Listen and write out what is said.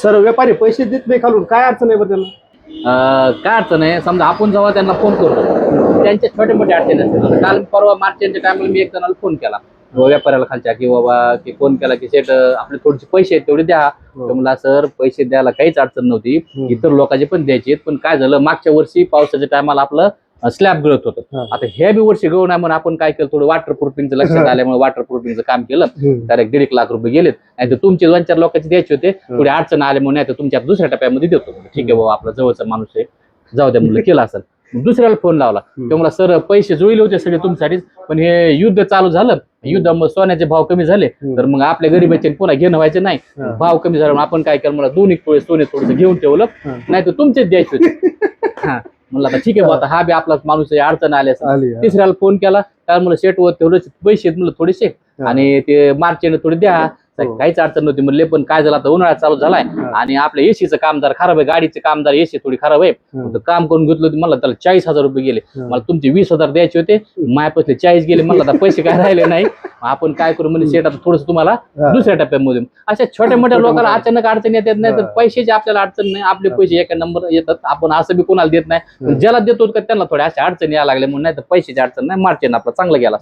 Sir व्यापारी पैसे देत नाही खालून, काय अडचण आहे बरं त्यांना? काय अडचण आहे, समजा आपण जेव्हा त्यांना फोन करतो त्यांच्या छोटे मोठे अडचणी असतात. आता काल परवा मार्चच्या टायमाला मी एक जणाला फोन केला व्यापाऱ्याला खालच्या, की बाबा की फोन केला की सेट आपले थोडेसे पैसे आहेत तेवढे द्या. तर मला सर पैसे द्यायला काहीच अडचण नव्हती, इतर लोकांचे पण द्यायचे, पण काय झालं मागच्या वर्षी पावसाच्या टायमाला आपलं स्लॅब गळत होतं. आता हे बी वर्षी गळू नाही म्हणून आपण काय केलं, थोडं वॉटर प्रूफिंगचं लक्षात आल्यामुळे वॉटर प्रूफिंगचं काम केलं. तर 1.5 लाख रुपये गेलेत. नाही तर तुमचे 2-4 लोकांचे द्यायचे होते, थोडी अडचण आल्यामुळे, नाही तर तुमच्या दुसऱ्या टप्प्यामध्ये देतो. ठीक आहे बाबा, आपला जवळचा माणूस आहे, जाऊ द्या म्हणलं, केला असेल. दुसऱ्याला फोन लावला, ते मला सर पैसे जुळले होते सगळे तुमच्यासाठीच, पण हे युद्ध चालू झालं, युद्ध सोन्याचे भाव कमी झाले, तर मग आपल्या गरीबाचे पुन्हा घेणं व्हायचं नाही, भाव कमी झाला, आपण काय केलं, मला 2 तोळे सोने थोडंसं घेऊन ठेवलं, नाही तर तुमचेच द्यायचे होते. हा म्हणलं आता ठीक आहे बाबा, हा बी आपलाच माणूस आहे, अडचण आली असेल. तिसऱ्याला फोन केला, तर मला शेटवर तेवढे पैसे आहेत म्हणलं थोडेसे, आणि ते मार्चने थोडे द्या. काहीच अडचण नव्हती म्हणले, पण काय झालं आता उन्हाळा चालू झालाय आणि आपल्या एसीचं कामदार खराब आहे, गाडीचे कामदार एसी थोडी खराब आहे, काम करून घेतलं होतं, मला त्याला 40,000 रुपये गेले. मला तुमचे 20,000 द्यायचे होते, मायापासले 40 गेले, मला आता पैसे काय राहिले नाही. आपण काय करू म्हणजे शेट, आता थोडस तुम्हाला दुसऱ्या टप्प्यामध्ये. अशा छोट्या मोठ्या लोकांना अचानक अडचण येतात, नाही तर पैशाची आपल्याला अडचण नाही, आपले पैसे एका नंबर येतात, आपण असं बी कोणाला देत नाही. ज्याला देतो का त्यांना थोड्या अशा अडचणी यायला लागल्या म्हणून, नाही तर पैशाची अडचण नाही, मार्चने आपला चांगला गेला.